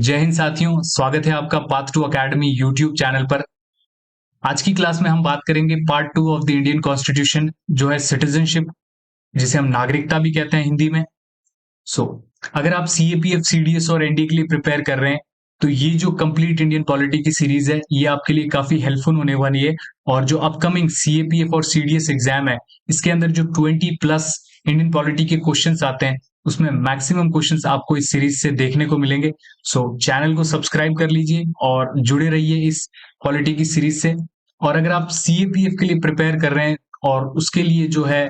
जय हिंद साथियों, स्वागत है आपका Path to Academy YouTube channel पर। आज की क्लास में हम बात करेंगे part 2 of the Indian constitution, जो है सिटीजनशिप, जिसे हम नागरिकता भी कहते हैं हिंदी में। सो अगर आप सीएपीएफ, सीडीएस और एनडीए के लिए प्रिपेयर कर रहे हैं, तो ये जो कंप्लीट इंडियन पॉलिटी की सीरीज है, ये आपके लिए काफी हेल्पफुल होने वाली है। और जो अपकमिंग सीएपीएफ और सीडीएस एग्जाम है, इसके अंदर जो 20+ इंडियन पॉलिटी के क्वेश्चंस आते हैं, उसमें मैक्सिमम क्वेश्चंस आपको इस सीरीज से देखने को मिलेंगे। सो चैनल को सब्सक्राइब कर लीजिए और जुड़े रहिए इस पॉलिटी की सीरीज से। और अगर आप सीएपीएफ के लिए प्रिपेयर कर रहे हैं, और उसके लिए जो है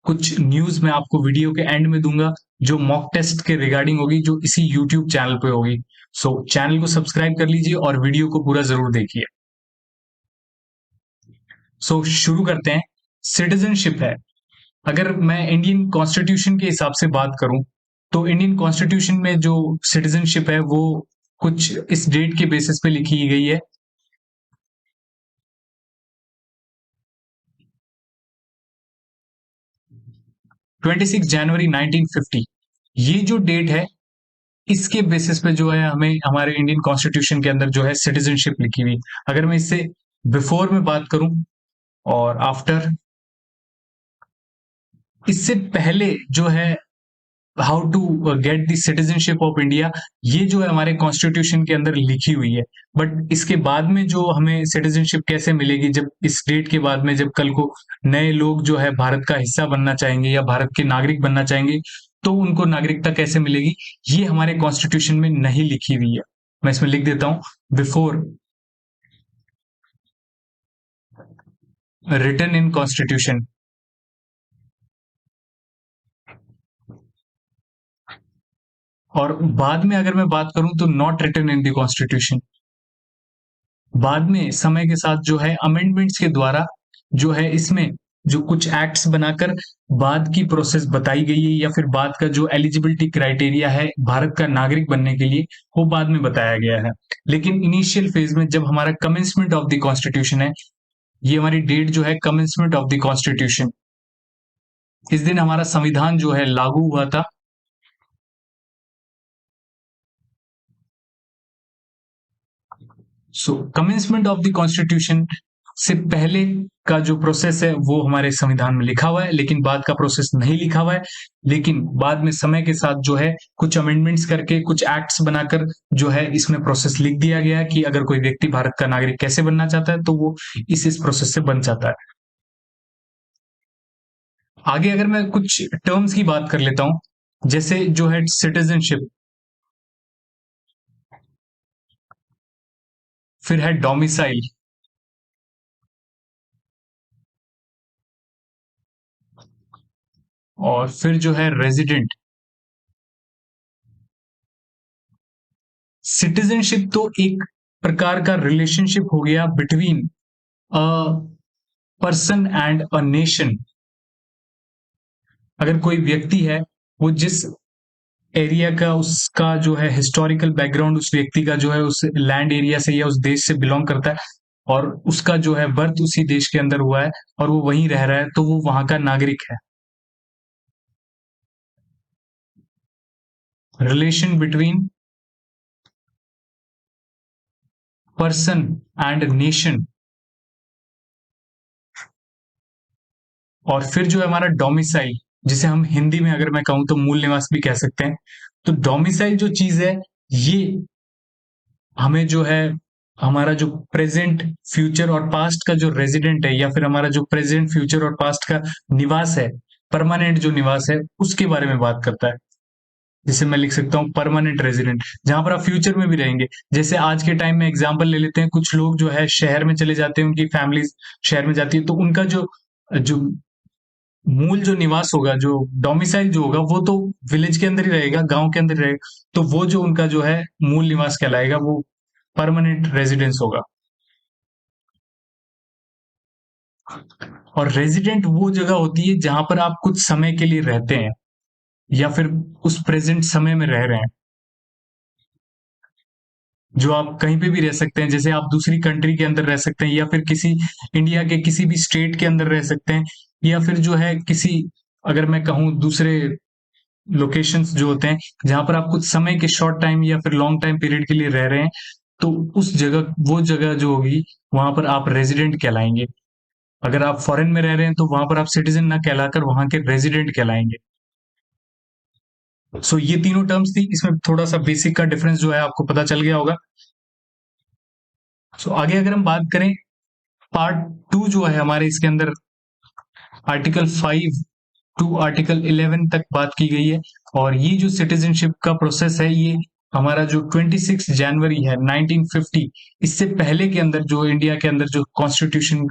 कुछ न्यूज मैं आपको वीडियो के एंड में दूंगा, जो मॉक टेस्ट के रिगार्डिंग होगी, जो इसी यूट्यूब चैनल पे होगी। सो चैनल को सब्सक्राइब कर लीजिए और वीडियो को पूरा जरूर देखिए। सो शुरू करते हैं। सिटीजनशिप है, अगर मैं इंडियन कॉन्स्टिट्यूशन के हिसाब से बात करूं, तो इंडियन कॉन्स्टिट्यूशन में जो सिटीजनशिप है वो कुछ इस डेट के बेसिस पे लिखी गई है। 26 जनवरी 1950, ये जो डेट है, इसके बेसिस पे जो है हमें हमारे इंडियन कॉन्स्टिट्यूशन के अंदर जो है सिटीजनशिप लिखी हुई। अगर मैं इससे बिफोर में बात करूं और आफ्टर, इससे पहले जो है how to get the citizenship of India, ये जो है हमारे कॉन्स्टिट्यूशन के अंदर लिखी हुई है। बट इसके बाद में जो हमें सिटीजनशिप कैसे मिलेगी, जब इस डेट के बाद में जब कल को नए लोग जो है भारत का हिस्सा बनना चाहेंगे या भारत के नागरिक बनना चाहेंगे, तो उनको नागरिकता कैसे मिलेगी, ये हमारे कॉन्स्टिट्यूशन में नहीं लिखी हुई है। मैं इसमें लिख देता हूं, बिफोर रिटन इन कॉन्स्टिट्यूशन। और बाद में अगर मैं बात करूं तो not written in the constitution. बाद में समय के साथ जो है अमेंडमेंट्स के द्वारा जो है इसमें जो कुछ एक्ट्स बनाकर बाद की प्रोसेस बताई गई है, या फिर बाद का जो एलिजिबिलिटी क्राइटेरिया है भारत का नागरिक बनने के लिए, वो बाद में बताया गया है। लेकिन इनिशियल फेज में जब हमारा कमेंसमेंट ऑफ द कॉन्स्टिट्यूशन है, ये हमारी डेट जो है कमेंसमेंट ऑफ द कॉन्स्टिट्यूशन, इस दिन हमारा संविधान जो है लागू हुआ था। सो कमेंसमेंट ऑफ द कॉन्स्टिट्यूशन से पहले का जो प्रोसेस है वो हमारे संविधान में लिखा हुआ है, लेकिन बाद का प्रोसेस नहीं लिखा हुआ है। लेकिन बाद में समय के साथ जो है कुछ अमेंडमेंट्स करके, कुछ एक्ट्स बनाकर जो है इसमें प्रोसेस लिख दिया गया है कि अगर कोई व्यक्ति भारत का नागरिक कैसे बनना चाहता है, तो वो इस प्रोसेस से बन जाता है। आगे अगर मैं कुछ टर्म्स की बात कर लेता हूं, जैसे जो है सिटीजनशिप, फिर है डोमिसाइल, और फिर जो है रेजिडेंट। सिटीजनशिप तो एक प्रकार का रिलेशनशिप हो गया between a person and a nation. अगर कोई व्यक्ति है, वो जिस एरिया का, उसका जो है हिस्टोरिकल बैकग्राउंड, उस व्यक्ति का जो है उस लैंड एरिया से या उस देश से बिलोंग करता है, और उसका जो है बर्थ उसी देश के अंदर हुआ है और वो वहीं रह रहा है, तो वो वहां का नागरिक है। Relation between person and nation. और फिर जो है हमारा डोमिसाइल, जिसे हम हिंदी में अगर मैं कहूं तो मूल निवास भी कह सकते हैं। तो डोमिसाइल जो चीज है, ये हमें जो है हमारा जो प्रेजेंट, फ्यूचर और पास्ट का जो रेजिडेंट है, या फिर हमारा जो प्रेजेंट, फ्यूचर और पास्ट का निवास है, परमानेंट जो निवास है, उसके बारे में बात करता है। जिसे मैं लिख सकता हूँ परमानेंट रेजिडेंट, जहां पर आप फ्यूचर में भी रहेंगे। जैसे आज के टाइम में एग्जांपल ले लेते हैं, कुछ लोग जो है शहर में चले जाते हैं, उनकी फैमिली शहर में जाती है, तो उनका जो जो मूल जो निवास होगा, जो डोमिसाइल जो होगा, वो तो विलेज के अंदर ही रहेगा, गांव के अंदर ही रहेगा। तो वो जो उनका जो है मूल निवास कहलाएगा, वो परमानेंट रेजिडेंस होगा। और रेजिडेंट वो जगह होती है जहां पर आप कुछ समय के लिए रहते हैं, या फिर उस प्रेजेंट समय में रह रहे हैं, जो आप कहीं पे भी रह सकते हैं। जैसे आप दूसरी कंट्री के अंदर रह सकते हैं, या फिर किसी इंडिया के किसी भी स्टेट के अंदर रह सकते हैं, या फिर जो है किसी, अगर मैं कहूँ दूसरे लोकेशंस जो होते हैं जहां पर आप कुछ समय के शॉर्ट टाइम या फिर लॉन्ग टाइम पीरियड के लिए रह रहे हैं, तो उस जगह वो जगह जो होगी वहां पर आप रेजिडेंट कहलाएंगे। अगर आप फॉरेन में रह रहे हैं तो वहां पर आप सिटीजन ना कहलाकर वहां के रेजिडेंट कहलाएंगे। सो ये तीनों टर्म्स थी, इसमें थोड़ा सा बेसिक का डिफरेंस जो है आपको पता चल गया होगा। सो आगे अगर हम बात करें, पार्ट टू जो है हमारे इसके अंदर आर्टिकल 5 टू आर्टिकल 11 तक बात की गई है। और ये जो सिटीजनशिप का प्रोसेस है, ये हमारा जो 26 जनवरी है 1950, इससे पहले के अंदर जो इंडिया के अंदर जो कॉन्स्टिट्यूशन,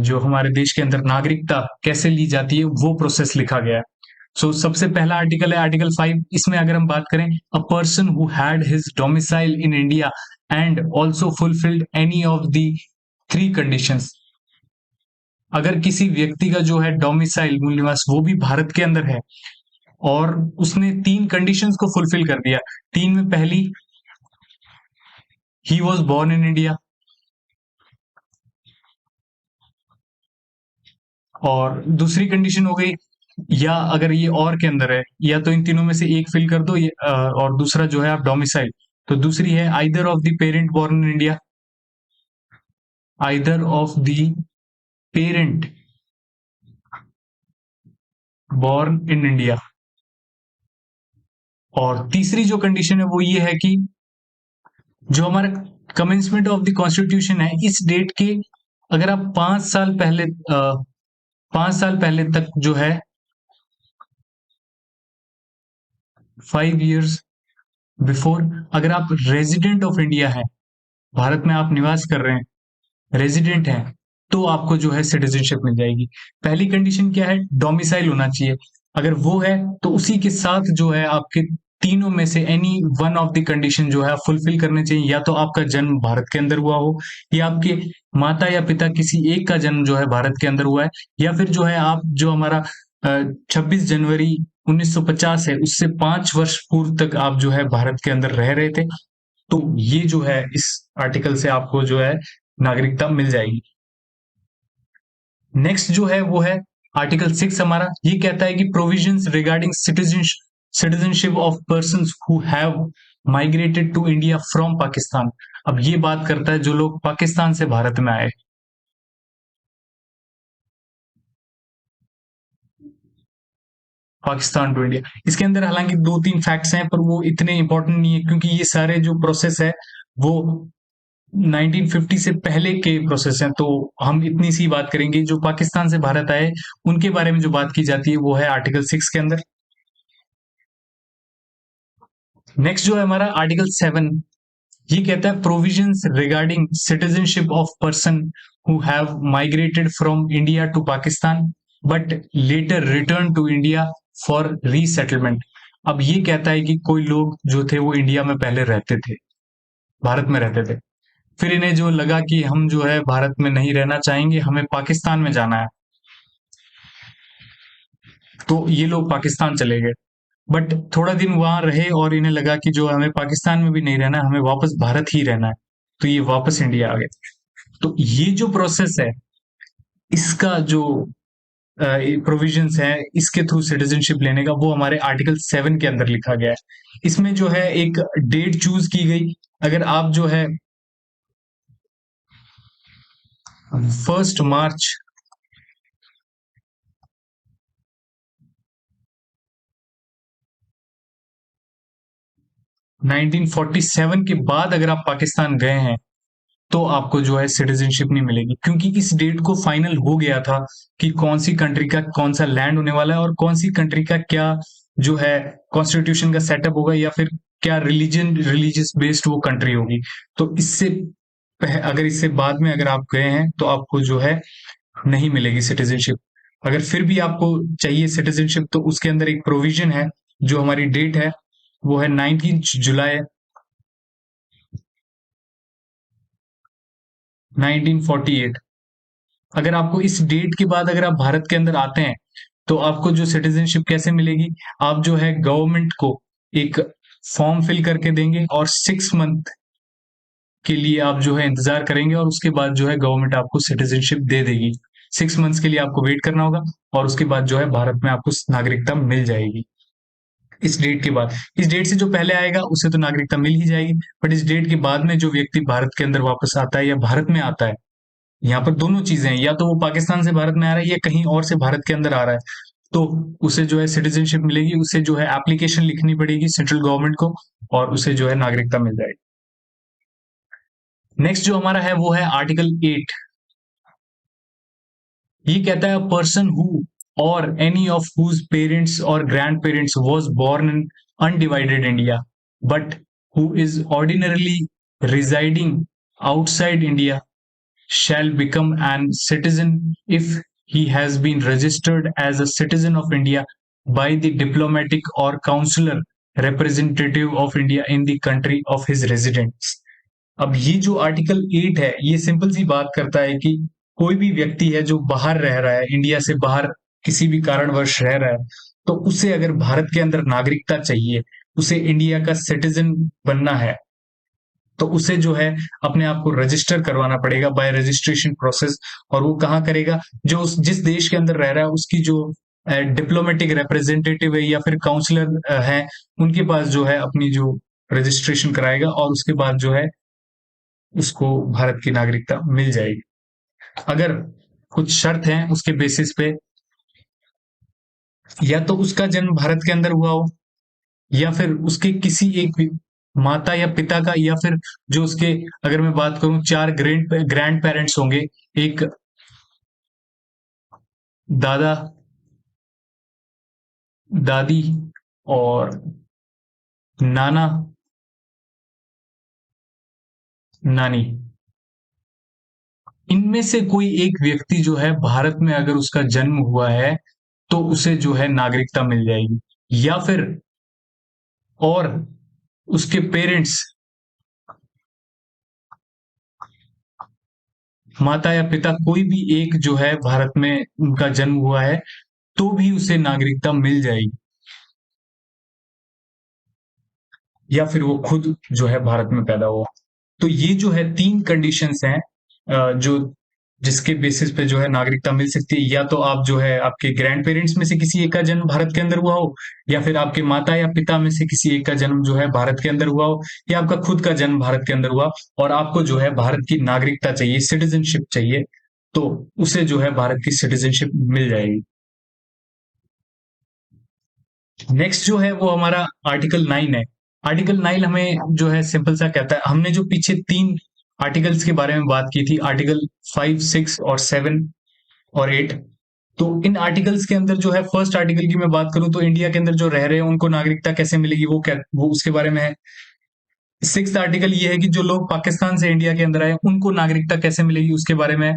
जो हमारे देश के अंदर नागरिकता कैसे ली जाती है, वो प्रोसेस लिखा गया है। सो सबसे पहला आर्टिकल है आर्टिकल 5। इसमें अगर हम बात करें, a person who had his domicile in India and also fulfilled any of the three conditions. अगर किसी व्यक्ति का जो है डोमिसाइल मूल निवास वो भी भारत के अंदर है और उसने तीन कंडीशंस को फुलफिल कर दिया। तीन में पहली, he was born in India, और दूसरी कंडीशन हो गई, या अगर ये और के अंदर है, या तो इन तीनों में से एक फिल कर दो, और दूसरा जो है आप डोमिसाइल। तो दूसरी है either of the parent born in India, either of the parent born in India. और तीसरी जो कंडीशन है वो ये है कि जो हमारा कमेंसमेंट ऑफ द कॉन्स्टिट्यूशन है, इस डेट के अगर आप 5 साल पहले 5 साल पहले तक जो है 5 years बिफोर, अगर आप रेजिडेंट ऑफ इंडिया है, भारत में आप निवास कर रहे हैं, रेजिडेंट है, तो आपको जो है सिटीजनशिप मिल जाएगी। पहली कंडीशन क्या है, डोमिसाइल होना चाहिए। अगर वो है तो उसी के साथ जो है आपके तीनों में से any one of the condition जो है आप फुलफिल करने चाहिए। या तो आपका जन्म भारत के अंदर हुआ हो, या आपके माता या पिता किसी एक का जन्म जो है भारत के अंदर हुआ है, या फिर जो है आप जो हमारा 26 जनवरी 1950 है उससे 5 वर्ष पूर्व तक आप जो है भारत के अंदर रह रहे थे। तो ये जो है इस आर्टिकल से आपको जो है नागरिकता मिल जाएगी। नेक्स्ट जो है वो है आर्टिकल 6 हमारा। ये कहता है कि provisions regarding citizenship of persons who have migrated to India from Pakistan. अब ये बात करता है जो लोग पाकिस्तान से भारत में आए। पाकिस्तान टू इंडिया, इसके अंदर हालांकि 2-3 फैक्ट्स हैं पर वो इतने इंपॉर्टेंट नहीं है, क्योंकि ये सारे जो प्रोसेस है वो 1950 से पहले के प्रोसेस हैं। तो हम इतनी सी बात करेंगे, जो पाकिस्तान से भारत आए उनके बारे में जो बात की जाती है वो है आर्टिकल 6 के अंदर। नेक्स्ट जो है हमारा आर्टिकल 7, ये कहता है provisions regarding citizenship of person who have migrated from India to Pakistan but later return to India for resettlement. अब ये कहता है कि कोई लोग जो थे वो इंडिया में पहले रहते थे, भारत में रहते थे, फिर इन्हें जो लगा कि हम जो है भारत में नहीं रहना चाहेंगे, हमें पाकिस्तान में जाना है, तो ये लोग पाकिस्तान चले गए। बट थोड़ा दिन वहां रहे और इन्हें लगा कि जो हमें पाकिस्तान में भी नहीं रहना, हमें वापस भारत ही रहना है, तो ये वापस इंडिया आ गए। तो ये जो प्रोसेस है, इसका जो प्रोविजंस है इसके थ्रू सिटीजनशिप लेने का, वो हमारे आर्टिकल 7 के अंदर लिखा गया है। इसमें जो है एक डेट चूज की गई। अगर आप जो है 1 मार्च 1947 के बाद अगर आप पाकिस्तान गए हैं तो आपको जो है सिटीजनशिप नहीं मिलेगी, क्योंकि इस डेट को फाइनल हो गया था कि कौन सी कंट्री का कौन सा लैंड होने वाला है और कौन सी कंट्री का क्या जो है कॉन्स्टिट्यूशन का सेटअप होगा, या फिर क्या रिलीजियस बेस्ड वो कंट्री होगी। तो इससे अगर इससे बाद में अगर आप गए हैं तो आपको जो है नहीं मिलेगी सिटीजनशिप। अगर फिर भी आपको चाहिए सिटीजनशिप तो उसके अंदर एक प्रोविजन है, जो हमारी डेट है वो है 19 जुलाई 1948। अगर आपको इस डेट के बाद अगर आप भारत के अंदर आते हैं तो आपको जो सिटीजनशिप कैसे मिलेगी, आप जो है गवर्नमेंट को एक फॉर्म फिल करके देंगे और 6 मंथ के लिए आप जो है इंतजार करेंगे, और उसके बाद जो है गवर्नमेंट आपको सिटीजनशिप दे देगी। 6 मंथ्स के लिए आपको वेट करना होगा और उसके बाद जो है भारत में आपको नागरिकता मिल जाएगी। इस डेट के बाद, इस डेट से जो पहले आएगा उसे तो नागरिकता मिल ही जाएगी, बट इस डेट के बाद में जो व्यक्ति भारत के अंदर वापस आता है या भारत में आता है, यहाँ पर दोनों चीजें हैं, या तो वो पाकिस्तान से भारत में आ रहा है या कहीं और से भारत के अंदर आ रहा है, तो उसे जो है सिटीजनशिप मिलेगी, उसे जो है एप्लीकेशन लिखनी पड़ेगी सेंट्रल गवर्नमेंट को और उसे जो है नागरिकता मिल जाएगी। नेक्स्ट जो हमारा है वो है आर्टिकल 8। ये कहता है पर्सन हु और एनी ऑफ हुज पेरेंट्स और grand parents was born in undivided India but who is ordinarily residing outside India shall become an citizen if he has been registered as a citizen of India by the diplomatic or consular representative of India in the country of his residence। अब ये जो article 8 है, ये simple सी बात करता है कि कोई भी व्यक्ति है जो बाहर रह रहा है, इंडिया से बाहर किसी भी कारणवश रह रहा है, तो उसे अगर भारत के अंदर नागरिकता चाहिए, उसे इंडिया का सिटीजन बनना है, तो उसे जो है अपने आप को रजिस्टर करवाना पड़ेगा बाय रजिस्ट्रेशन प्रोसेस। और वो कहाँ करेगा? जो जिस देश के अंदर रह रहा है उसकी जो डिप्लोमेटिक रिप्रेजेंटेटिव है या फिर काउंसलर है, उनके पास जो है अपनी जो रजिस्ट्रेशन कराएगा और उसके बाद जो है उसको भारत की नागरिकता मिल जाएगी। अगर कुछ शर्त हैं उसके बेसिस पे, या तो उसका जन्म भारत के अंदर हुआ हो, या फिर उसके किसी एक माता या पिता का, या फिर जो उसके, अगर मैं बात करूं, 4 ग्रैंड पेरेंट्स होंगे, एक दादा, दादी और नाना, नानी, इनमें से कोई एक व्यक्ति जो है भारत में अगर उसका जन्म हुआ है तो उसे जो है नागरिकता मिल जाएगी। या फिर और उसके पेरेंट्स, माता या पिता कोई भी एक जो है भारत में उनका जन्म हुआ है तो भी उसे नागरिकता मिल जाएगी, या फिर वो खुद जो है भारत में पैदा हुआ। तो ये जो है 3 कंडीशंस हैं जो जिसके बेसिस पे जो है नागरिकता मिल सकती है। या तो आप जो है आपके ग्रैंड पेरेंट्स में से किसी एक का जन्म भारत के अंदर हुआ हो, या फिर आपके माता या पिता में से किसी एक का जन्म जो है भारत के अंदर हुआ हो, या आपका खुद का जन्म भारत के अंदर हुआ और आपको जो है भारत की नागरिकता चाहिए, सिटीजनशिप चाहिए, तो उसे जो है भारत की सिटीजनशिप मिल जाएगी। नेक्स्ट जो है वो हमारा आर्टिकल 9 है। आर्टिकल 9 हमें जो है सिंपल सा कहता है, हमने जो पीछे 3 आर्टिकल्स के बारे में बात की थी, आर्टिकल 5, 6 और 7 और 8, तो इन आर्टिकल्स के अंदर जो है फर्स्ट आर्टिकल की मैं बात करूं तो इंडिया के अंदर जो रह रहे हैं उनको नागरिकता कैसे मिलेगी, वो उसके बारे में है। 6th आर्टिकल ये है कि जो लोग पाकिस्तान से इंडिया के अंदर आए उनको नागरिकता कैसे मिलेगी, उसके बारे में है।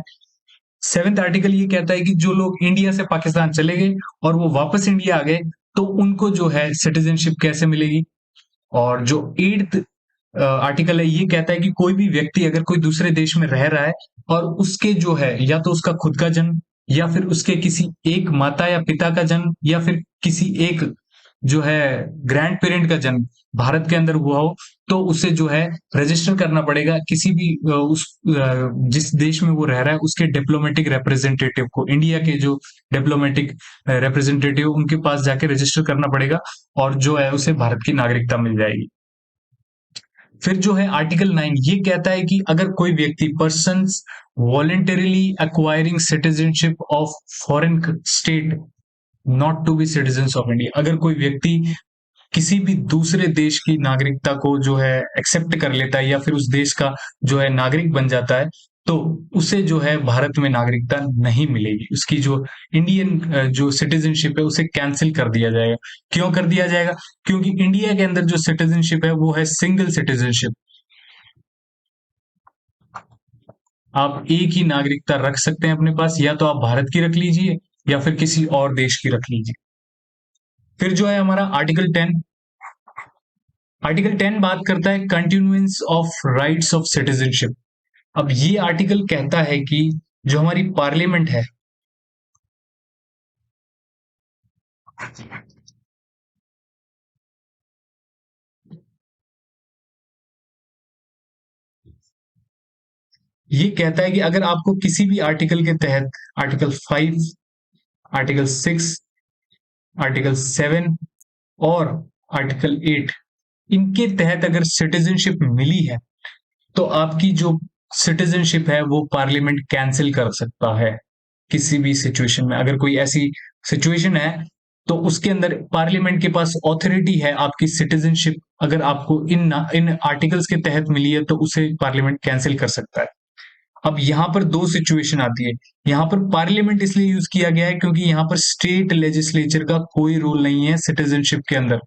7th आर्टिकल ये कहता है कि जो लोग इंडिया से पाकिस्तान चले गए और वो वापस इंडिया आ गए तो उनको जो है सिटीजनशिप कैसे मिलेगी। और जो 8th आर्टिकल है ये कहता है कि कोई भी व्यक्ति अगर कोई दूसरे देश में रह रहा है और उसके जो है या तो उसका खुद का जन्म, या फिर उसके किसी एक माता या पिता का जन्म, या फिर किसी एक जो है ग्रैंड पेरेंट का जन्म भारत के अंदर हुआ हो, तो उसे जो है रजिस्टर करना पड़ेगा किसी भी जिस देश में वो रह रहा है उसके डिप्लोमेटिक रिप्रेजेंटेटिव को, इंडिया के जो डिप्लोमेटिक रिप्रेजेंटेटिव उनके पास जाके रजिस्टर करना पड़ेगा और जो है उसे भारत की नागरिकता मिल जाएगी। फिर जो है आर्टिकल 9 ये कहता है कि अगर कोई व्यक्ति person voluntarily acquiring citizenship of foreign state not to be citizen of India, अगर कोई व्यक्ति किसी भी दूसरे देश की नागरिकता को जो है एक्सेप्ट कर लेता है या फिर उस देश का जो है नागरिक बन जाता है, तो उसे जो है भारत में नागरिकता नहीं मिलेगी, उसकी जो इंडियन जो सिटीजनशिप है उसे कैंसिल कर दिया जाएगा। क्यों कर दिया जाएगा? क्योंकि इंडिया के अंदर जो सिटीजनशिप है वो है सिंगल सिटीजनशिप, आप एक ही नागरिकता रख सकते हैं अपने पास, या तो आप भारत की रख लीजिए या फिर किसी और देश की रख लीजिए। फिर जो है हमारा आर्टिकल 10, आर्टिकल 10 बात करता है continuance of rights of citizenship. अब ये आर्टिकल कहता है कि जो हमारी पार्लियामेंट है, ये कहता है कि अगर आपको किसी भी आर्टिकल के तहत आर्टिकल 5, आर्टिकल 6, आर्टिकल 7 और आर्टिकल 8, इनके तहत अगर सिटीजनशिप मिली है तो आपकी जो सिटीजनशिप है वो पार्लियामेंट कैंसिल कर सकता है। किसी भी सिचुएशन में अगर कोई ऐसी सिचुएशन है तो उसके अंदर पार्लियामेंट के पास ऑथोरिटी है आपकी सिटीजनशिप अगर आपको इन आर्टिकल्स के तहत मिली है तो उसे पार्लियामेंट कैंसिल कर सकता है। अब यहाँ पर दो सिचुएशन आती है। यहाँ पर पार्लियामेंट इसलिए यूज किया गया है क्योंकि यहाँ पर स्टेट लेजिस्लेचर का कोई रोल नहीं है सिटीजनशिप के अंदर।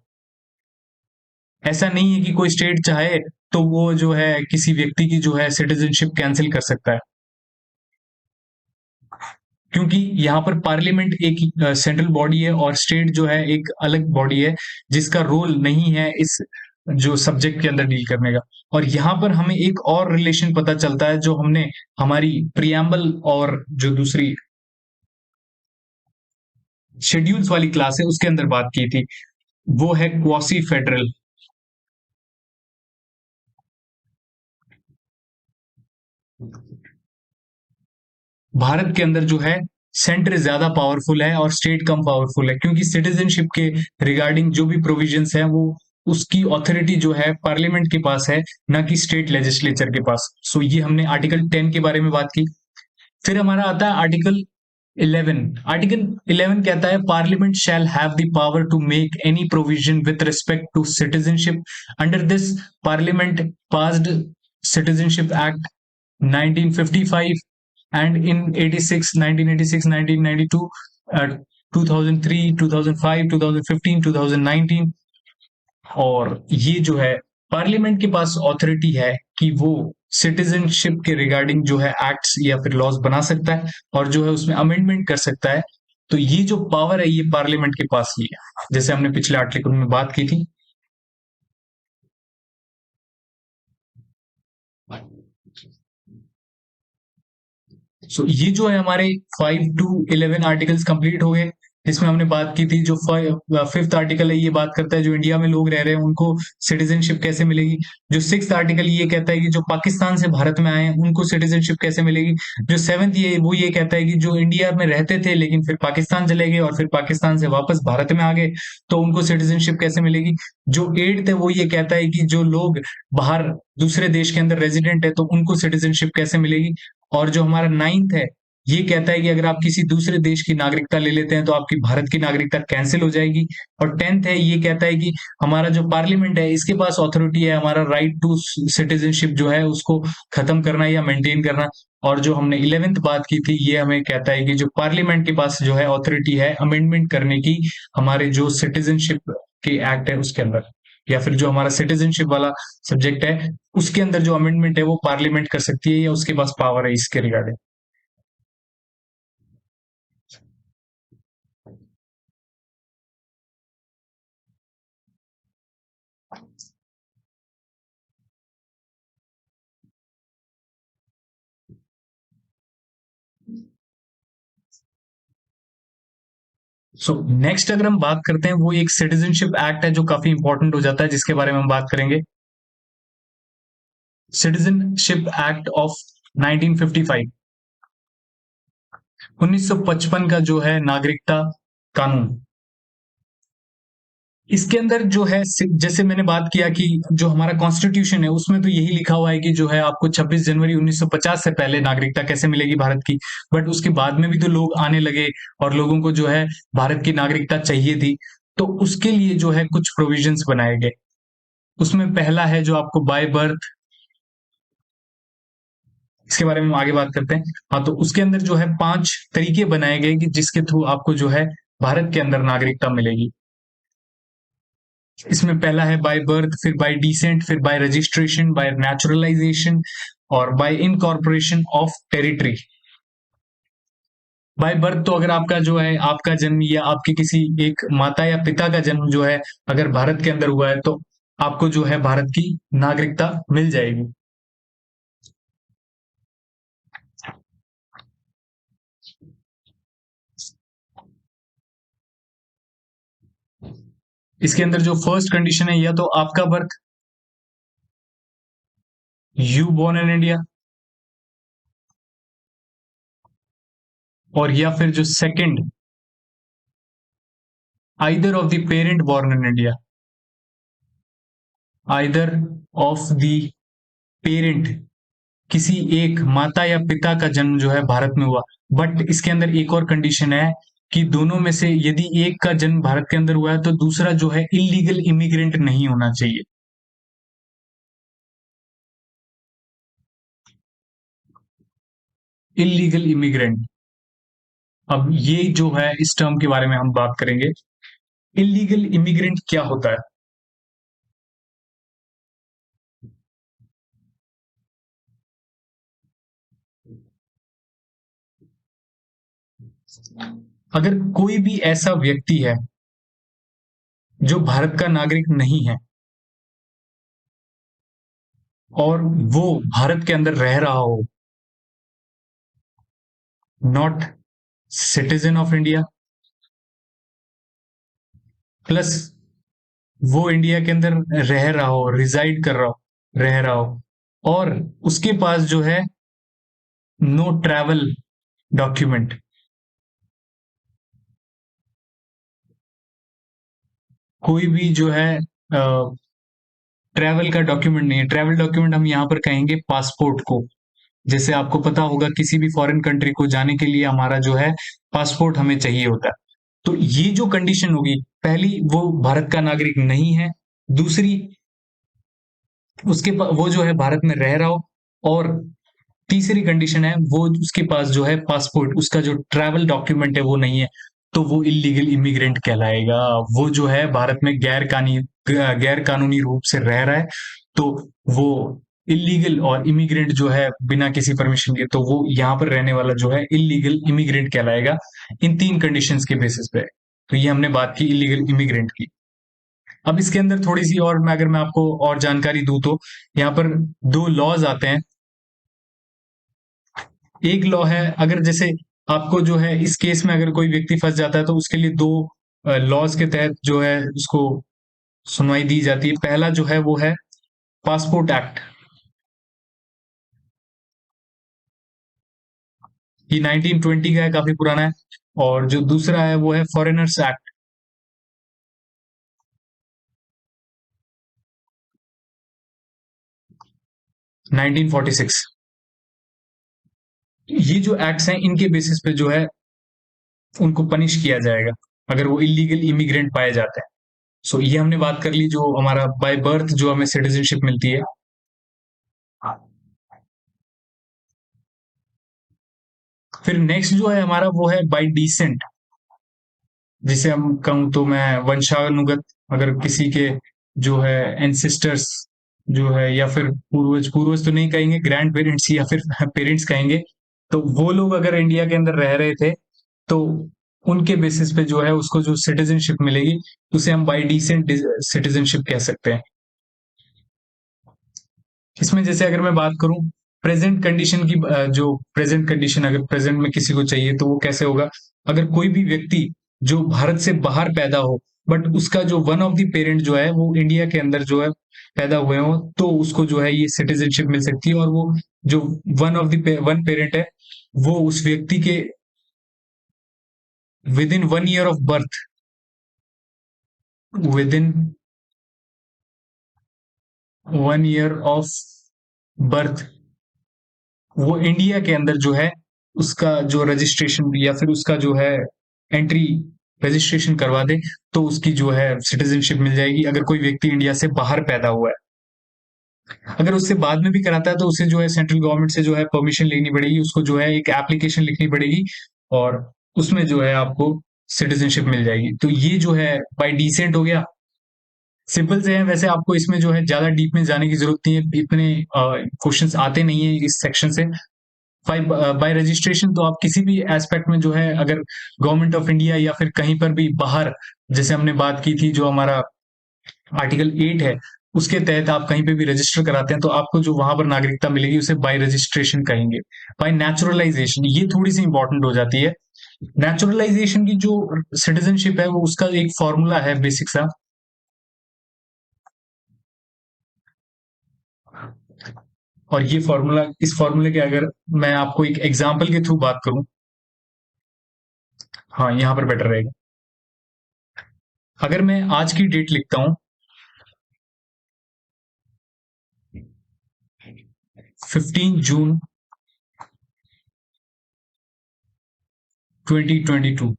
ऐसा नहीं है कि कोई स्टेट चाहे तो वो जो है किसी व्यक्ति की जो है सिटीजनशिप कैंसिल कर सकता है, क्योंकि यहाँ पर पार्लियामेंट एक सेंट्रल बॉडी है और स्टेट जो है एक अलग बॉडी है जिसका रोल नहीं है इस जो सब्जेक्ट के अंदर डील करने का। और यहाँ पर हमें एक और रिलेशन पता चलता है जो हमने हमारी प्रियम्बल और जो दूसरी शेड्यूल्स वाली क्लास है उसके अंदर बात की थी, वो है क्वासी फेडरल। भारत के अंदर जो है सेंटर ज्यादा पावरफुल है और स्टेट कम पावरफुल है, क्योंकि सिटीजनशिप के रिगार्डिंग जो भी प्रोविजंस है वो उसकी ऑथोरिटी जो है पार्लियामेंट के पास है, ना कि स्टेट लेजिस्लेचर के पास। सो ये हमने आर्टिकल 10 के बारे में बात की। फिर हमारा आता है आर्टिकल 11। आर्टिकल 11 कहता है parliament shall have the power to make any provision with respect to citizenship. Under this parliament passed citizenship act 1955 and in 86 1986 1992 2003 2005 2015 2019। और ये जो है पार्लियामेंट के पास ऑथोरिटी है कि वो सिटीजनशिप के रिगार्डिंग जो है एक्ट्स या फिर लॉज बना सकता है और जो है उसमें अमेंडमेंट कर सकता है। तो ये जो पावर है ये पार्लियामेंट के पास ही है, जैसे हमने पिछले आर्टिकल में बात की थी। सो ये जो है हमारे 5 to 11 आर्टिकल्स कंप्लीट हो गए, जिसमें हमने बात की थी। जो फिफ्थ आर्टिकल है ये बात करता है जो इंडिया में लोग रह रहे हैं उनको सिटीजनशिप कैसे मिलेगी। जो सिक्स्थ आर्टिकल ये कहता है कि जो पाकिस्तान से भारत में आए हैं उनको सिटीजनशिप कैसे मिलेगी। जो सेवंथ ये कहता है कि जो इंडिया में रहते थे लेकिन फिर पाकिस्तान चले गए और फिर पाकिस्तान से वापस भारत में आ गए तो उनको सिटीजनशिप कैसे मिलेगी। जो एट्थ है वो ये कहता है कि जो लोग बाहर दूसरे देश के अंदर रेजिडेंट है तो उनको सिटीजनशिप कैसे मिलेगी। और जो हमारा नाइन्थ है ये कहता है कि अगर आप किसी दूसरे देश की नागरिकता ले लेते हैं तो आपकी भारत की नागरिकता कैंसिल हो जाएगी। और टेंथ है ये कहता है कि हमारा जो पार्लियामेंट है इसके पास ऑथोरिटी है हमारा राइट टू सिटीजनशिप जो है उसको खत्म करना या मेंटेन करना। और जो हमने 11th बात की थी ये हमें कहता है कि जो पार्लियामेंट के पास जो है ऑथोरिटी है अमेंडमेंट करने की हमारे जो सिटीजनशिप के एक्ट है उसके अंदर, या फिर जो हमारा सिटीजनशिप वाला सब्जेक्ट है उसके अंदर जो अमेंडमेंट है वो पार्लियामेंट कर सकती है या उसके पास पावर है इसके रिगार्डिंग। सो नेक्स्ट अगर हम बात करते हैं वो एक सिटीजनशिप एक्ट है जो काफी इंपॉर्टेंट हो जाता है जिसके बारे में हम बात करेंगे। सिटीजनशिप एक्ट ऑफ 1955, 1955 का जो है नागरिकता कानून। इसके अंदर जो है जैसे मैंने बात किया कि जो हमारा कॉन्स्टिट्यूशन है उसमें तो यही लिखा हुआ है कि जो है आपको 26 जनवरी 1950 से पहले नागरिकता कैसे मिलेगी भारत की। बट उसके बाद में भी तो लोग आने लगे और लोगों को जो है भारत की नागरिकता चाहिए थी, तो उसके लिए जो है कुछ प्रोविजंस बनाए गए। उसमें पहला है जो आपको बाय बर्थ, इसके बारे में हम आगे बात करते हैं। हाँ, तो उसके अंदर जो है 5 तरीके बनाए गए कि जिसके थ्रू आपको जो है भारत के अंदर नागरिकता मिलेगी। इसमें पहला है बाय बर्थ, फिर बाय डिसेंट, फिर बाय रजिस्ट्रेशन, बाय नेचुरलाइजेशन और bye incorporation of territory. By birth तो अगर आपका जो है आपका जन्म या आपकी किसी एक माता या पिता का जन्म जो है अगर भारत के अंदर हुआ है तो आपको जो है भारत की नागरिकता मिल जाएगी। इसके अंदर जो फर्स्ट कंडीशन है या तो आपका birth, you born in India, और या फिर जो second, either of the parent born in India. Either of the parent, किसी एक माता या पिता का जन्म जो है भारत में हुआ। बट इसके अंदर एक और कंडीशन है कि दोनों में से यदि एक का जन्म भारत के अंदर हुआ है तो दूसरा जो है इलीगल इमिग्रेंट नहीं होना चाहिए। इलीगल इमिग्रेंट, अब ये जो है इस टर्म के बारे में हम बात करेंगे। इलीगल इमिग्रेंट क्या होता है? अगर कोई भी ऐसा व्यक्ति है जो भारत का नागरिक नहीं है और वो भारत के अंदर रह रहा हो, not citizen of India, plus वो इंडिया के अंदर रह रहा हो, रिजाइड कर रहा हो, रह रहा हो, और उसके पास जो है नो ट्रैवल डॉक्यूमेंट, कोई भी जो है ट्रैवल का डॉक्यूमेंट नहीं है। ट्रैवल डॉक्यूमेंट हम यहाँ पर कहेंगे पासपोर्ट को। जैसे आपको पता होगा किसी भी फॉरेन कंट्री को जाने के लिए हमारा जो है पासपोर्ट हमें चाहिए होता है। तो ये जो कंडीशन होगी, पहली वो भारत का नागरिक नहीं है, दूसरी वो जो है भारत में रह रहा हो, और तीसरी कंडीशन है वो उसके पास जो है पासपोर्ट, उसका जो ट्रैवल डॉक्यूमेंट है वो नहीं है, तो वो इलीगल इमिग्रेंट कहलाएगा। वो जो है भारत में गैर कानूनी रूप से रह रहा है, तो वो इलीगल, और इमिग्रेंट जो है बिना किसी परमिशन के, तो वो यहाँ पर रहने वाला जो है इलीगल इमिग्रेंट कहलाएगा, इन तीन कंडीशंस के बेसिस पे। तो ये हमने बात की इलीगल इमिग्रेंट की। अब इसके अंदर थोड़ी सी और मैं अगर मैं आपको और जानकारी दूं तो यहाँ पर दो लॉज आते हैं। एक लॉ है, अगर जैसे आपको जो है इस केस में अगर कोई व्यक्ति फंस जाता है तो उसके लिए दो लॉज के तहत जो है उसको सुनवाई दी जाती है। पहला जो है वो है पासपोर्ट एक्ट, ये 1920 का है, काफी पुराना है। और जो दूसरा है वो है फॉरेनर्स एक्ट, 1946। ये जो एक्ट्स हैं इनके बेसिस पे जो है उनको पनिश किया जाएगा अगर वो इलीगल इमिग्रेंट पाए जाते हैं। सो ये हमने बात कर ली जो हमारा बाय बर्थ जो हमें सिटीजनशिप मिलती है। फिर नेक्स्ट जो है हमारा वो है बाय डिसेंट, जिसे हम कहूँ तो मैं वंशानुगत, अगर किसी के जो है एंसिस्टर्स जो है, या फिर पूर्वज, पूर्वज तो नहीं कहेंगे, ग्रैंड पेरेंट्स या फिर पेरेंट्स कहेंगे, तो वो लोग अगर इंडिया के अंदर रह रहे थे तो उनके बेसिस पे जो है उसको जो सिटीजनशिप मिलेगी उसे हम बाई डिसेंट सिटीजनशिप कह सकते हैं। इसमें जैसे अगर मैं बात करूं प्रेजेंट कंडीशन की, जो प्रेजेंट कंडीशन अगर प्रेजेंट में किसी को चाहिए तो वो कैसे होगा? अगर कोई भी व्यक्ति जो भारत से बाहर पैदा हो बट उसका जो वन ऑफ द पेरेंट जो है वो इंडिया के अंदर जो है पैदा हुए हो, तो उसको जो है ये सिटीजनशिप मिल सकती है। और वो जो वन पेरेंट है वो उस व्यक्ति के with in 1 year of birth, with in 1 year of birth वो इंडिया के अंदर जो है उसका जो रजिस्ट्रेशन या फिर उसका जो है एंट्री रजिस्ट्रेशन करवा दे, तो उसकी जो है सिटीजनशिप मिल जाएगी अगर कोई व्यक्ति इंडिया से बाहर पैदा हुआ है। अगर उससे बाद में भी कराता है तो उसे जो है सेंट्रल गवर्नमेंट से जो है परमिशन लेनी पड़ेगी, उसको जो है एक एप्लीकेशन लिखनी पड़ेगी, और उसमें जो है आपको सिटीजनशिप मिल जाएगी। तो ये जो है बाय डिसेंट हो गया, सिंपल से है। वैसे आपको इसमें जो है ज्यादा डीप में जाने की जरूरत नहीं है, इतने क्वेश्चंस आते नहीं है इस सेक्शन से। बाय रजिस्ट्रेशन तो आप किसी भी एस्पेक्ट में जो है अगर गवर्नमेंट ऑफ इंडिया या फिर कहीं पर भी बाहर, जैसे हमने बात की थी जो हमारा आर्टिकल 8 है उसके तहत आप कहीं पे भी रजिस्टर कराते हैं तो आपको जो वहां पर नागरिकता मिलेगी उसे बाय रजिस्ट्रेशन कहेंगे। बाय नेचुरलाइजेशन ये थोड़ी सी इंपॉर्टेंट हो जाती है। नेचुरलाइजेशन की जो सिटीजनशिप है वो उसका एक फॉर्मूला है बेसिक सा, और ये फॉर्मूला, इस फॉर्मूले के अगर मैं आपको एक एग्जांपल के थ्रू बात करूं, हाँ यहाँ पर बेटर रहेगा। अगर मैं आज की डेट लिखता हूं 15 जून 2022।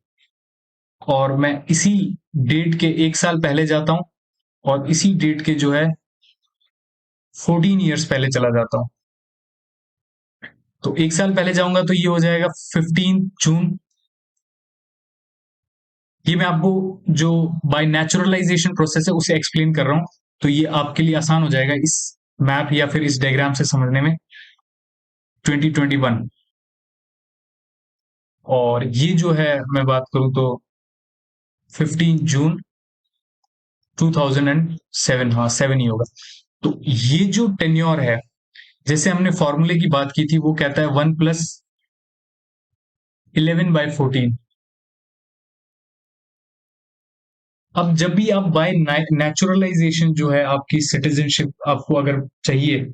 और मैं इसी डेट के एक साल पहले जाता हूं और इसी डेट के जो है 14 ईयर्स पहले चला जाता हूं। तो एक साल पहले जाऊंगा तो ये हो जाएगा 15 जून। ये मैं आपको जो बाय नेचुरलाइजेशन प्रोसेस है उसे एक्सप्लेन कर रहा हूं, तो ये आपके लिए आसान हो जाएगा इस मैप या फिर इस डायग्राम से समझने में। 2021। और ये जो है मैं बात करूं तो 15 जून 2007, हाँ 7 ही होगा। तो ये जो टेन्योर है, जैसे हमने फॉर्मूले की बात की थी, वो कहता है 1+11/14। अब जब भी आप बाय नेचुरलाइजेशन जो है आपकी सिटीजनशिप आपको अगर चाहिए,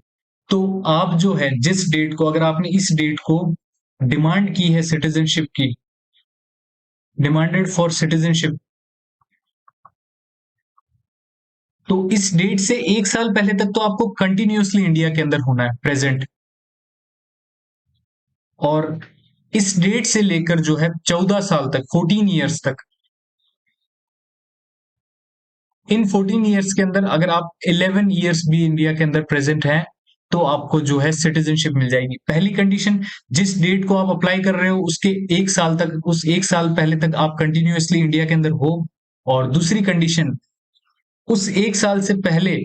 तो आप जो है जिस डेट को, अगर आपने इस डेट को डिमांड की है सिटीजनशिप की, डिमांडेड फॉर सिटीजनशिप, तो इस डेट से एक साल पहले तक तो आपको कंटिन्यूअसली इंडिया के अंदर होना है प्रेजेंट। और इस डेट से लेकर जो है 14 साल तक, 14 ईयर्स तक, इन 14 ईयर्स के अंदर अगर आप 11 ईयर्स भी इंडिया के अंदर प्रेजेंट हैं, तो आपको जो है सिटीजनशिप मिल जाएगी। पहली कंडीशन, जिस डेट को आप अप्लाई कर रहे हो उसके एक साल तक, उस एक साल पहले तक आप कंटिन्यूअसली इंडिया के अंदर हो। और दूसरी कंडीशन, उस एक साल से पहले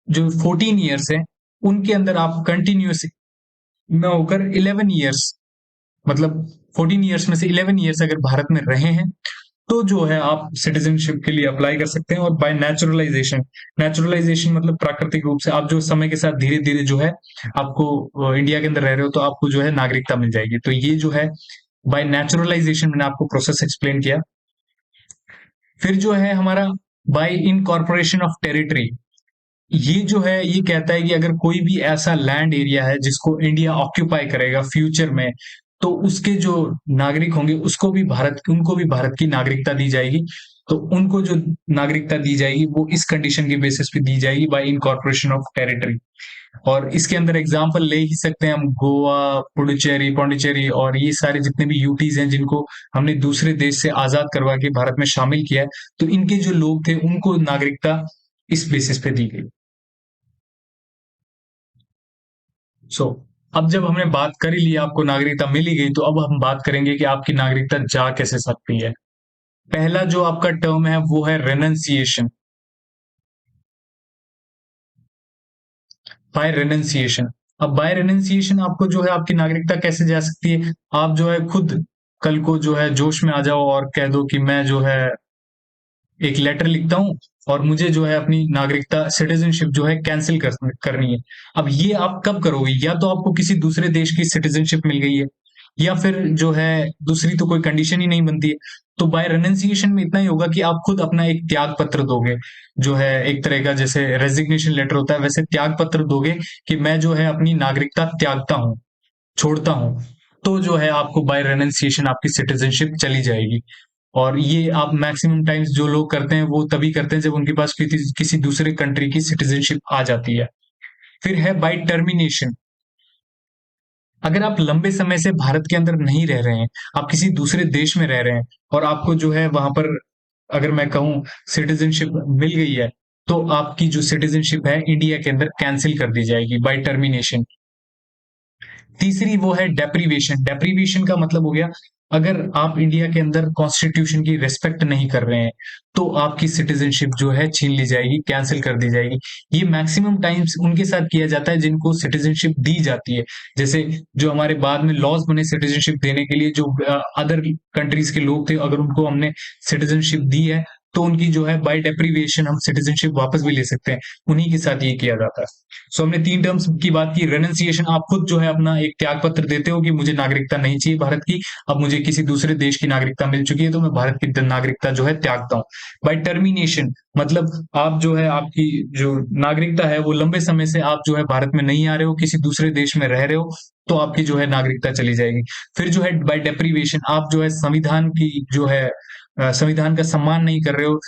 जो 14 ईयर्स है उनके अंदर आप कंटिन्यूस न होकर 11 ईयर्स, मतलब 14 ईयर्स में से 11 ईयर्स अगर भारत में रहे हैं, तो जो है आप सिटीजनशिप के लिए अप्लाई कर सकते हैं। और बाय नेचुरलाइजेशन, नेचुरलाइजेशन मतलब प्राकृतिक रूप से आप जो समय के साथ धीरे धीरे जो है आपको इंडिया के अंदर रह रहे हो तो आपको जो है नागरिकता मिल जाएगी। तो ये जो है बाय नेचुरलाइजेशन, मैंने आपको प्रोसेस एक्सप्लेन किया। फिर जो है हमारा बाय इनकॉर्पोरेशन ऑफ टेरिटरी, ये जो है ये कहता है कि अगर कोई भी ऐसा लैंड एरिया है जिसको इंडिया ऑक्यूपाई करेगा फ्यूचर में, तो उसके जो नागरिक होंगे उनको भी भारत की नागरिकता दी जाएगी। तो उनको जो नागरिकता दी जाएगी वो इस कंडीशन के बेसिस पे दी जाएगी, बाय इनकॉर्पोरेशन ऑफ टेरिटरी। और इसके अंदर एग्जांपल ले ही सकते हैं हम गोवा, पुडुचेरी, पौंडीचेरी और ये सारे जितने भी यूटीज हैं जिनको हमने दूसरे देश से आजाद करवा के भारत में शामिल किया है, तो इनके जो लोग थे उनको नागरिकता इस बेसिस पे दी गई। सो अब जब हमने बात कर ही ली, आपको नागरिकता मिल ही गई, तो अब हम बात करेंगे कि आपकी नागरिकता जा कैसे सकती है। पहला जो आपका टर्म है वो है रेनन्सिएशन, बाय रेनन्सिएशन। अब बाय रेनन्सिएशन आपको जो है आपकी नागरिकता कैसे जा सकती है, आप जो है खुद कल को जो है जोश में आ जाओ और कह दो कि मैं जो है एक लेटर लिखता हूं और मुझे जो है अपनी नागरिकता, सिटीजनशिप जो है कैंसिल करनी है। अब ये आप कब करोगे, या तो आपको किसी दूसरे देश की सिटीजनशिप मिल गई है, या फिर जो है दूसरी तो कोई कंडीशन ही नहीं बनती है। तो बाय रेनन्सिएशन में इतना ही होगा कि आप खुद अपना एक त्याग पत्र दोगे, जो है एक तरह का जैसे रेजिग्नेशन लेटर होता है, वैसे त्याग पत्र दोगे कि मैं जो है अपनी नागरिकता त्यागता हूँ, छोड़ता हूँ। तो जो है आपको बाय रेनन्सिएशन आपकी सिटीजनशिप चली जाएगी। और ये आप मैक्सिमम टाइम्स जो लोग करते हैं वो तभी करते हैं जब उनके पास किसी दूसरे कंट्री की सिटीजनशिप आ जाती है। फिर है बाय टर्मिनेशन। अगर आप लंबे समय से भारत के अंदर नहीं रह रहे हैं, आप किसी दूसरे देश में रह रहे हैं और आपको जो है वहां पर, अगर मैं कहूं, सिटीजनशिप मिल गई है, तो आपकी जो सिटीजनशिप है इंडिया के अंदर कैंसिल कर दी जाएगी बाय टर्मिनेशन। तीसरी वो है डेप्रीवेशन। डेप्रीवेशन का मतलब हो गया, अगर आप इंडिया के अंदर कॉन्स्टिट्यूशन की रिस्पेक्ट नहीं कर रहे हैं, तो आपकी सिटीजनशिप जो है छीन ली जाएगी, कैंसिल कर दी जाएगी। ये मैक्सिमम टाइम्स उनके साथ किया जाता है जिनको सिटीजनशिप दी जाती है। जैसे जो हमारे बाद में लॉज बने सिटीजनशिप देने के लिए, जो अदर कंट्रीज के लोग थे, अगर उनको हमने सिटीजनशिप दी है तो उनकी जो है बाय डेप्रीवेशन हम सिटीजनशिप वापस भी ले सकते हैं। उन्हीं के साथ ये किया जाता है। सो हमने तीन टर्म्स की बात की। रेनन्सिएशन, आप खुद जो है अपना एक त्याग पत्र देते हो कि मुझे नागरिकता नहीं चाहिए भारत की, अब मुझे किसी दूसरे देश की नागरिकता मिल चुकी है तो मैं भारत की नागरिकता जो है त्यागता हूँ। बाय टर्मिनेशन मतलब आप जो है, आपकी जो नागरिकता है वो लंबे समय से आप जो है भारत में नहीं आ रहे हो, किसी दूसरे देश में रह रहे हो, तो आपकी जो है नागरिकता चली जाएगी। फिर जो है बाय डेप्रीवेशन, आप जो है संविधान की जो है संविधान का सम्मान नहीं कर रहे हो,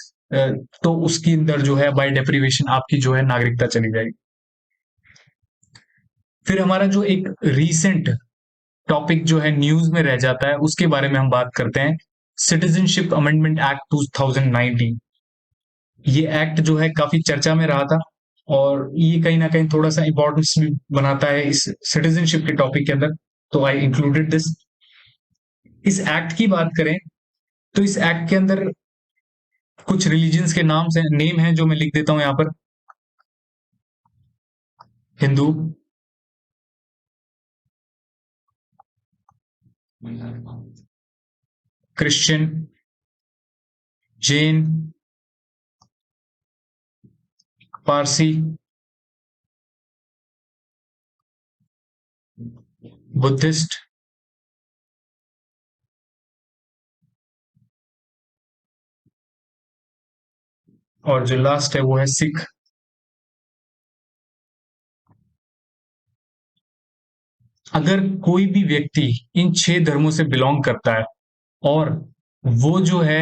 तो उसके अंदर जो है बाय डेप्रीवेशन आपकी जो है नागरिकता चली जाएगी। फिर हमारा जो एक रीसेंट टॉपिक जो है न्यूज में रह जाता है, उसके बारे में हम बात करते हैं, सिटीजनशिप अमेंडमेंट एक्ट 2019। ये एक्ट जो है काफी चर्चा में रहा था, और ये कहीं ना कहीं थोड़ा सा इंपॉर्टेंस भी बनाता है इस सिटीजनशिप के टॉपिक के अंदर, तो आई इंक्लूडेड दिस। इस एक्ट की बात करें तो इस एक्ट के अंदर कुछ रिलीजन्स के नेम हैं जो मैं लिख देता हूं यहां पर। हिंदू, क्रिश्चियन, जैन, पारसी, बुद्धिस्ट, और जो लास्ट है वो है सिख। अगर कोई भी व्यक्ति इन 6 धर्मों से बिलोंग करता है और वो जो है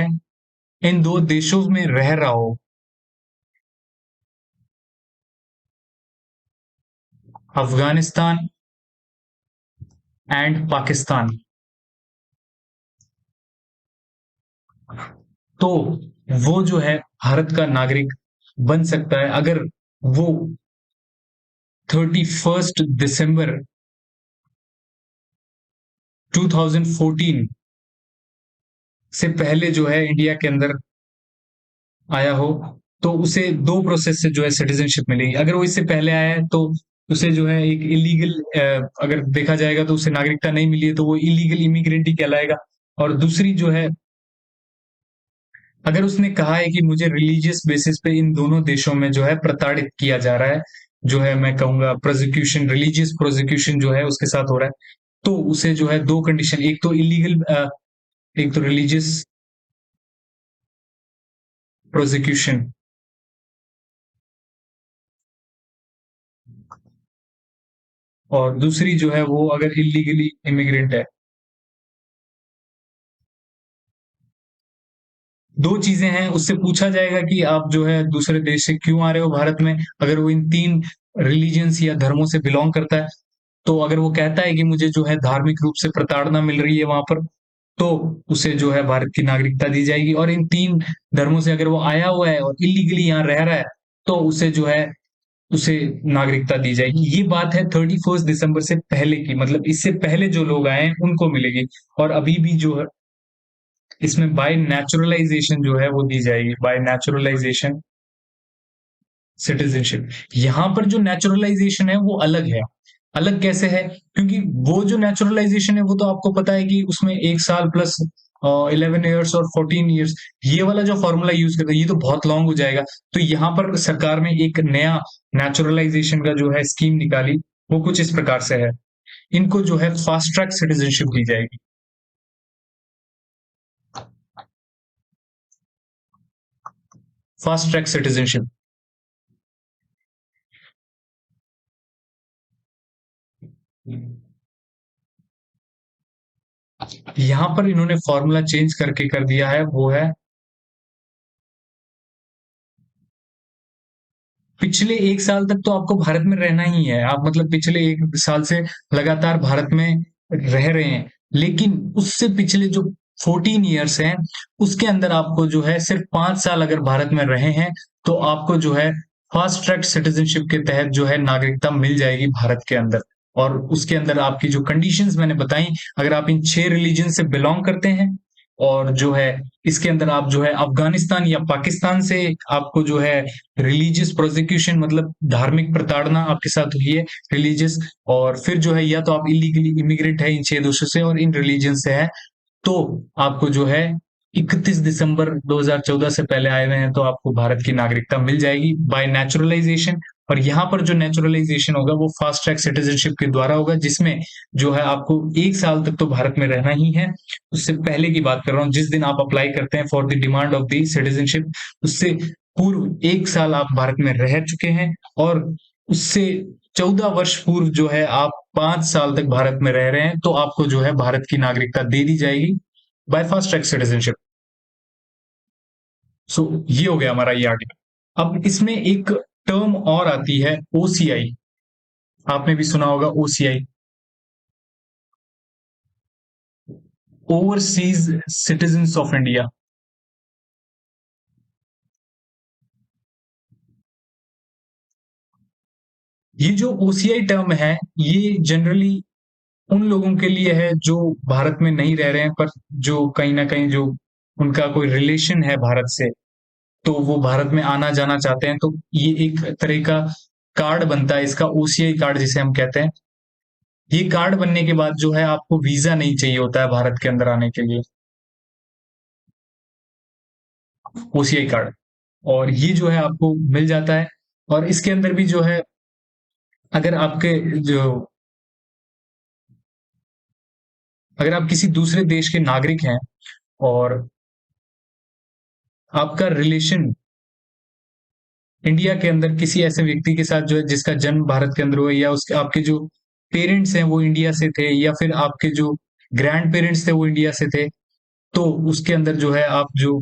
इन 2 देशों में रह रहा हो, अफगानिस्तान एंड पाकिस्तान, तो वो जो है भारत का नागरिक बन सकता है, अगर वो 31 दिसंबर 2014 से पहले जो है इंडिया के अंदर आया हो, तो उसे 2 प्रोसेस से जो है सिटीजनशिप मिलेगी। अगर वो इससे पहले आया है तो उसे जो है एक इलीगल, अगर देखा जाएगा तो उसे नागरिकता नहीं मिली है, तो वो इलीगल इमिग्रेंट ही कहलाएगा। और दूसरी जो है, अगर उसने कहा है कि मुझे रिलीजियस बेसिस पे इन दोनों देशों में जो है प्रताड़ित किया जा रहा है, जो है मैं कहूंगा प्रोसिक्यूशन, रिलीजियस प्रोसिक्यूशन जो है उसके साथ हो रहा है, तो उसे जो है 2 कंडीशन, एक तो इलीगल, एक तो रिलीजियस प्रोसिक्यूशन, और दूसरी जो है वो अगर इलीगली इमिग्रेंट है। 2 चीजें हैं, उससे पूछा जाएगा कि आप जो है दूसरे देश से क्यों आ रहे हो भारत में। अगर वो इन 3 रिलीजियंस या धर्मों से बिलोंग करता है, तो अगर वो कहता है कि मुझे जो है धार्मिक रूप से प्रताड़ना मिल रही है वहां पर, तो उसे जो है भारत की नागरिकता दी जाएगी। और इन 3 धर्मों से अगर वो आया हुआ है और इलीगली यहाँ रह रहा है, तो उसे जो है उसे नागरिकता दी जाएगी। ये बात है 31 दिसंबर से पहले की, मतलब इससे पहले जो लोग आए हैं उनको मिलेगी। और अभी भी जो है इसमें बाय नेचुरलाइजेशन जो है वो दी जाएगी, बाय नेचुरलाइजेशन सिटीजनशिप। यहां पर जो नेचुरलाइजेशन है वो अलग है। अलग कैसे है? क्योंकि वो जो नेचुरलाइजेशन है वो तो आपको पता है कि उसमें 1 साल प्लस 11 ईयर्स और 14 ईयर्स, ये वाला जो फॉर्मूला यूज करते हैं ये तो बहुत लॉन्ग हो जाएगा। तो यहाँ पर सरकार ने एक नया नेचुरलाइजेशन का जो है स्कीम निकाली, वो कुछ इस प्रकार से है। इनको जो है फास्ट ट्रैक सिटीजनशिप दी जाएगी। फास्ट ट्रैक सिटीजनशिप, यहां पर इन्होंने फॉर्मूला चेंज करके कर दिया है, वो है पिछले 1 साल तक तो आपको भारत में रहना ही है। आप मतलब पिछले 1 साल से लगातार भारत में रह रहे हैं, लेकिन उससे पिछले जो 14 ईयर्स हैं उसके अंदर आपको जो है सिर्फ 5 साल अगर भारत में रहे हैं, तो आपको जो है फास्ट ट्रैक सिटीजनशिप के तहत जो है नागरिकता मिल जाएगी भारत के अंदर। और उसके अंदर आपकी जो कंडीशंस मैंने बताई, अगर आप इन 6 रिलीजन से बिलोंग करते हैं, और जो है इसके अंदर आप जो है अफगानिस्तान या पाकिस्तान से आपको जो है रिलीजियस प्रोसिक्यूशन, मतलब धार्मिक प्रताड़ना आपके साथ हुई है रिलीजियस, और फिर जो है या तो आप इलीगली इमिग्रेंट है इन 6 देशों से और इन रिलीजन से है, तो आपको जो है 31 दिसंबर 2014 से पहले आए हुए हैं तो आपको भारत की नागरिकता मिल जाएगी बाय नेचुरलाइजेशन। और यहाँ पर जो नेचुरलाइजेशन होगा वो फास्ट ट्रैक सिटीजनशिप के द्वारा होगा, जिसमें जो है आपको 1 साल तक तो भारत में रहना ही है। उससे पहले की बात कर रहा हूँ, जिस दिन आप अप्लाई करते हैं for the demand of the citizenship, उससे पूर्व 1 साल आप भारत में रह चुके हैं, और उससे 14 वर्ष पूर्व जो है आप 5 साल तक भारत में रह रहे हैं, तो आपको जो है भारत की नागरिकता दे दी जाएगी बाय फास्ट ट्रैक सिटीजनशिप। सो ये हो गया हमारा ये आर्टिकल। अब इसमें एक टर्म और आती है, ओसीआई, आपने भी सुना होगा OCI, overseas citizens of India. ये जो ओसीआई टर्म है, ये जनरली उन लोगों के लिए है जो भारत में नहीं रह रहे हैं, पर जो कहीं ना कहीं जो उनका कोई रिलेशन है भारत से, तो वो भारत में आना जाना चाहते हैं, तो ये एक तरह का कार्ड बनता है इसका, ओसीआई कार्ड जिसे हम कहते हैं। ये कार्ड बनने के बाद जो है आपको वीजा नहीं चाहिए होता है भारत के अंदर आने के लिए, ओसीआई कार्ड। और ये जो है आपको मिल जाता है। और इसके अंदर भी जो है, अगर आपके जो अगर आप किसी दूसरे देश के नागरिक हैं और आपका रिलेशन इंडिया के अंदर किसी ऐसे व्यक्ति के साथ जो है जिसका जन्म भारत के अंदर हुआ, या उसके आपके जो पेरेंट्स हैं वो इंडिया से थे, या फिर आपके जो ग्रैंड पेरेंट्स थे वो इंडिया से थे, तो उसके अंदर जो है आप जो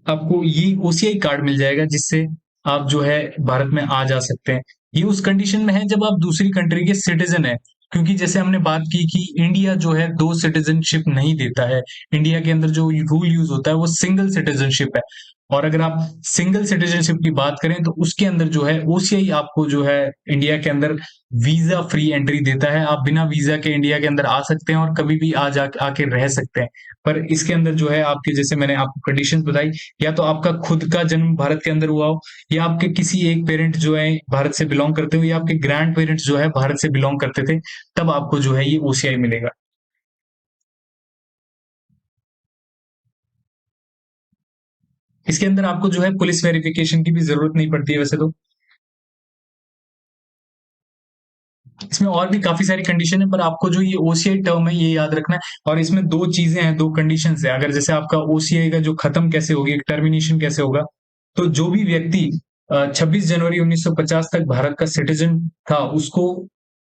आपको ये ओसीआई कार्ड मिल जाएगा, जिससे आप जो है भारत में आ जा सकते हैं। ये उस कंडीशन में है जब आप दूसरी कंट्री के सिटीजन है, क्योंकि जैसे हमने बात की कि इंडिया जो है दो सिटीजनशिप नहीं देता है। इंडिया के अंदर जो रूल यूज होता है वो सिंगल सिटीजनशिप है। और अगर आप सिंगल सिटीजनशिप की बात करें तो उसके अंदर जो है ओसीआई आपको जो है इंडिया के अंदर वीजा फ्री एंट्री देता है। आप बिना वीजा के इंडिया के अंदर आ सकते हैं और कभी भी आ जा आके रह सकते हैं। पर इसके अंदर जो है आपके, जैसे मैंने आपको कंडीशंस बताई, या तो आपका खुद का जन्म भारत के अंदर हुआ हो, या आपके किसी एक पेरेंट जो है भारत से बिलोंग करते हो, या आपके ग्रैंड पेरेंट्स जो है भारत से बिलोंग करते थे, तब आपको जो है ये ओसीआई मिलेगा। इसके अंदर आपको जो है पुलिस वेरिफिकेशन की भी जरूरत नहीं पड़ती है वैसे तो। इसमें और भी काफी सारी कंडीशन है, पर आपको जो ये ओसीआई टर्म है ये याद रखना है। और इसमें दो चीजें हैं, दो कंडीशन है। अगर जैसे आपका ओसीआई का जो खत्म कैसे होगी, टर्मिनेशन कैसे होगा, तो जो भी व्यक्ति 26 जनवरी 1950 तक भारत का सिटीजन था उसको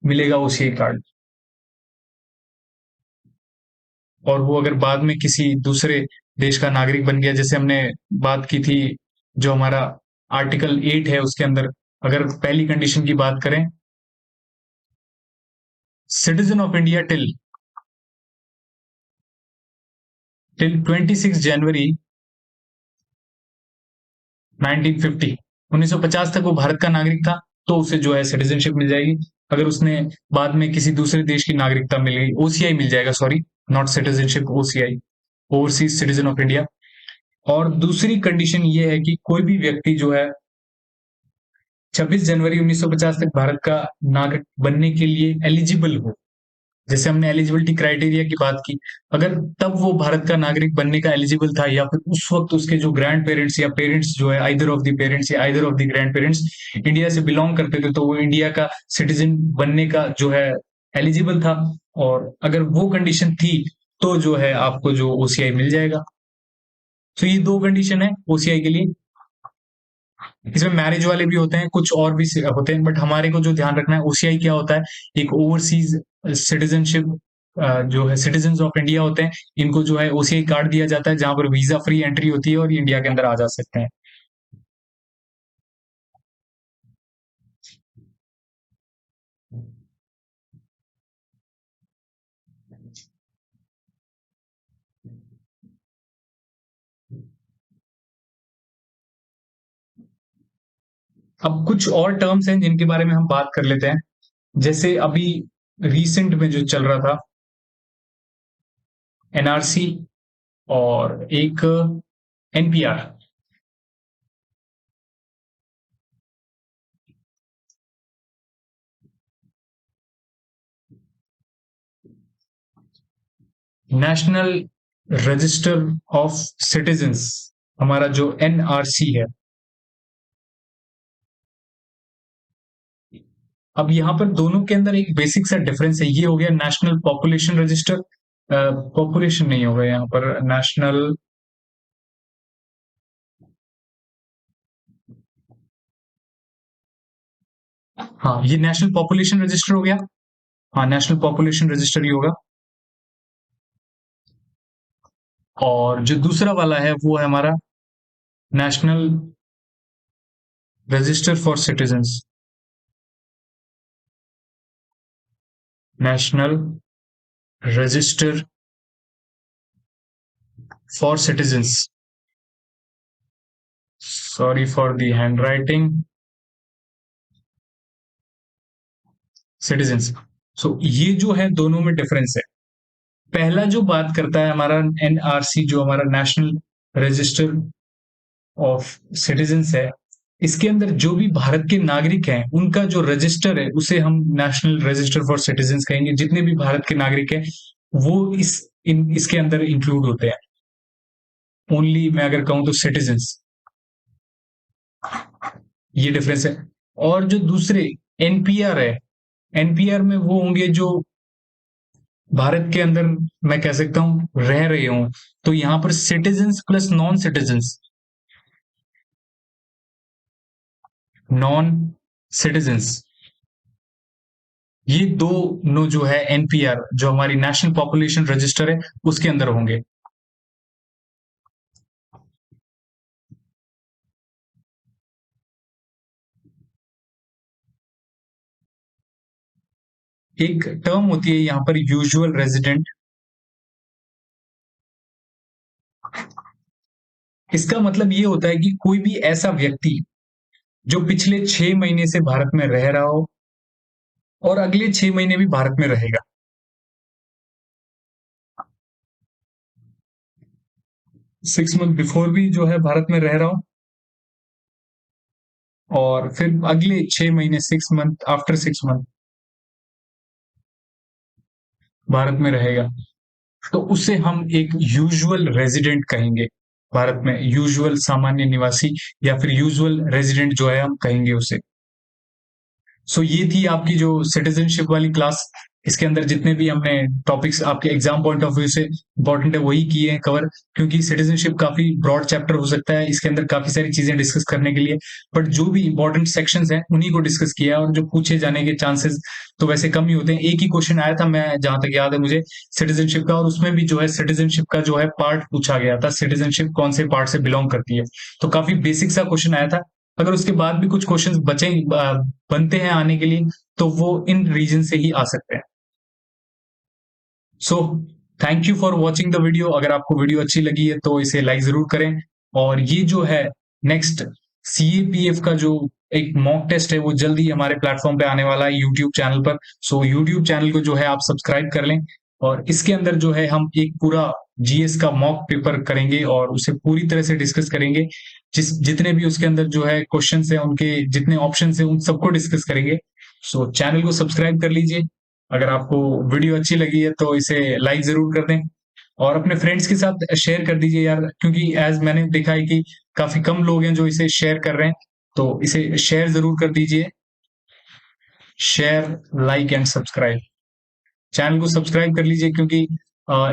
मिलेगा ओसीआई कार्ड। और वो अगर बाद में किसी दूसरे देश का नागरिक बन गया, जैसे हमने बात की थी, जो हमारा आर्टिकल 8 है उसके अंदर, अगर पहली कंडीशन की बात करें, सिटीजन ऑफ इंडिया टिल 26 जनवरी 1950, 1950 तक वो भारत का नागरिक था, तो उसे जो है सिटीजनशिप मिल जाएगी। अगर उसने बाद में किसी दूसरे देश की नागरिकता मिल गई, ओसीआई मिल जाएगा, sorry, not citizenship, OCI, overseas citizen of India. और दूसरी कंडीशन ये है कि कोई भी व्यक्ति जो है 26 जनवरी 1950 तक भारत का नागरिक बनने के लिए एलिजिबल हो, जैसे हमने एलिजिबिलिटी क्राइटेरिया की बात की, अगर तब वो भारत का नागरिक बनने का एलिजिबल था, या फिर उस वक्त उसके जो ग्रैंड पेरेंट्स या पेरेंट्स जो है, आइदर ऑफ द पेरेंट्स या either of the grand parents India से बिलोंग करते थे, तो वो इंडिया का सिटीजन बनने का जो है एलिजिबल था। और अगर वो कंडीशन थी, तो जो है आपको जो ओसीआई मिल जाएगा। तो ये दो कंडीशन है ओसीआई के लिए। इसमें मैरिज वाले भी होते हैं, कुछ और भी होते हैं, बट हमारे को जो ध्यान रखना है, ओसीआई क्या होता है, एक ओवरसीज सिटीजनशिप, जो है सिटीजन ऑफ इंडिया होते हैं, इनको जो है ओसीआई कार्ड दिया जाता है, जहां पर वीजा फ्री एंट्री होती है और ये इंडिया के अंदर आ जा सकते हैं। अब कुछ और टर्म्स हैं जिनके बारे में हम बात कर लेते हैं। जैसे अभी रिसेंट में जो चल रहा था, एनआरसी और एक NPR. National register of citizens, हमारा जो एनआरसी है। अब यहाँ पर दोनों के अंदर एक बेसिक सा डिफरेंस है। ये हो गया नेशनल पॉपुलेशन रजिस्टर, पॉपुलेशन नहीं होगा यहाँ पर, नेशनल, हाँ ये नेशनल पॉपुलेशन रजिस्टर हो गया। हाँ नेशनल पॉपुलेशन रजिस्टर ही होगा। और जो दूसरा वाला है वो है हमारा national register for citizens. National register for citizens, sorry for the handwriting, citizens. So ये जो है दोनों में डिफरेंस है। पहला जो बात करता है हमारा एनआरसी, जो हमारा नेशनल रजिस्टर ऑफ सिटीजन्स है, इसके अंदर जो भी भारत के नागरिक हैं उनका जो रजिस्टर है उसे हम नेशनल रजिस्टर फॉर सिटीजन्स कहेंगे। जितने भी भारत के नागरिक हैं वो इसके अंदर इंक्लूड होते हैं। ओनली मैं अगर कहूं तो सिटीजन्स, ये डिफरेंस है। और जो दूसरे एनपीआर है, एनपीआर में वो होंगे जो भारत के अंदर मैं कह सकता हूं रह रहे हूं। तो यहां पर citizens plus non citizens, non citizens, ये दो नो जो है एनपीआर, जो हमारी नेशनल पॉपुलेशन रजिस्टर है उसके अंदर होंगे। एक टर्म होती है यहां पर यूजुअल रेजिडेंट। इसका मतलब ये होता है कि कोई भी ऐसा व्यक्ति जो पिछले 6 महीने से भारत में रह रहा हो और अगले 6 महीने भी भारत में रहेगा। 6 मंथ बिफोर भी जो है भारत में रह रहा हो और फिर अगले 6 महीने, 6 मंथ, आफ्टर 6 मंथ भारत में रहेगा, तो उसे हम एक यूजुअल रेजिडेंट कहेंगे। भारत में यूजुअल सामान्य निवासी या फिर यूजुअल रेजिडेंट जो है हम कहेंगे उसे। सो ये थी आपकी जो सिटीजनशिप वाली क्लास। इसके अंदर जितने भी हमने टॉपिक्स आपके एग्जाम पॉइंट ऑफ व्यू से इंपॉर्टेंट है वही किए हैं कवर, क्योंकि सिटीजनशिप काफी ब्रॉड चैप्टर हो सकता है, इसके अंदर काफी सारी चीजें डिस्कस करने के लिए। बट जो भी इंपॉर्टेंट सेक्शंस हैं उन्हीं को डिस्कस किया है, और जो पूछे जाने के चांसेस तो वैसे कम ही होते हैं। एक ही क्वेश्चन आया था, मैं जहां तक याद है मुझे, सिटीजनशिप का, और उसमें भी जो है सिटीजनशिप का जो है पार्ट पूछा गया था, सिटीजनशिप कौन से पार्ट से बिलोंग करती है। तो काफी बेसिक सा क्वेश्चन आया था। अगर उसके बाद भी कुछ क्वेश्चंस बचे बनते हैं आने के लिए, तो वो इन रीजन से ही आ सकते हैं। So thank you for watching the video. अगर आपको वीडियो अच्छी लगी है तो इसे लाइक जरूर करें। और ये जो है नेक्स्ट सीएपीएफ का जो एक मॉक टेस्ट है वो जल्दी हमारे प्लेटफॉर्म पे आने वाला है यूट्यूब चैनल पर। सो यूट्यूब चैनल को जो है आप सब्सक्राइब कर लें, और इसके अंदर जो है हम एक पूरा जीएस का मॉक पेपर करेंगे और उसे पूरी तरह से डिस्कस करेंगे। जितने भी उसके अंदर जो है क्वेश्चन है, उनके जितने ऑप्शन है उन सबको डिस्कस करेंगे। सो चैनल को सब्सक्राइब कर लीजिए। अगर आपको वीडियो अच्छी लगी है तो इसे लाइक जरूर कर दें, और अपने फ्रेंड्स के साथ शेयर कर दीजिए यार, क्योंकि एज मैंने देखा है कि काफी कम लोग हैं जो इसे शेयर कर रहे हैं। तो इसे शेयर जरूर कर दीजिए। Share, like and subscribe. Channel को सब्सक्राइब कर लीजिए, क्योंकि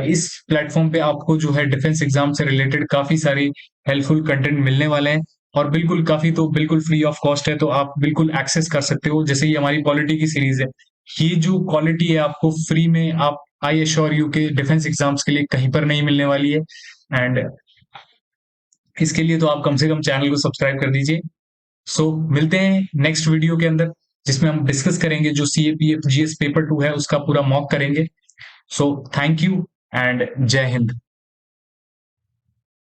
इस प्लेटफॉर्म पे आपको जो है डिफेंस एग्जाम से रिलेटेड काफी सारे हेल्पफुल कंटेंट मिलने वाले हैं, और बिल्कुल काफी तो बिल्कुल फ्री ऑफ कॉस्ट है, तो आप बिल्कुल एक्सेस कर सकते हो। जैसे ये हमारी पॉलिटी की सीरीज है, ये जो क्वालिटी है आपको फ्री में, आप आई एश्योर यू के डिफेंस एग्जाम्स के लिए कहीं पर नहीं मिलने वाली है। एंड इसके लिए तो आप कम से कम चैनल को सब्सक्राइब कर दीजिए। सो मिलते हैं नेक्स्ट वीडियो के अंदर, जिसमें हम डिस्कस करेंगे जो सीएपीएफ जीएस पेपर 2 है उसका पूरा मॉक करेंगे। सो थैंक यू एंड जय हिंद।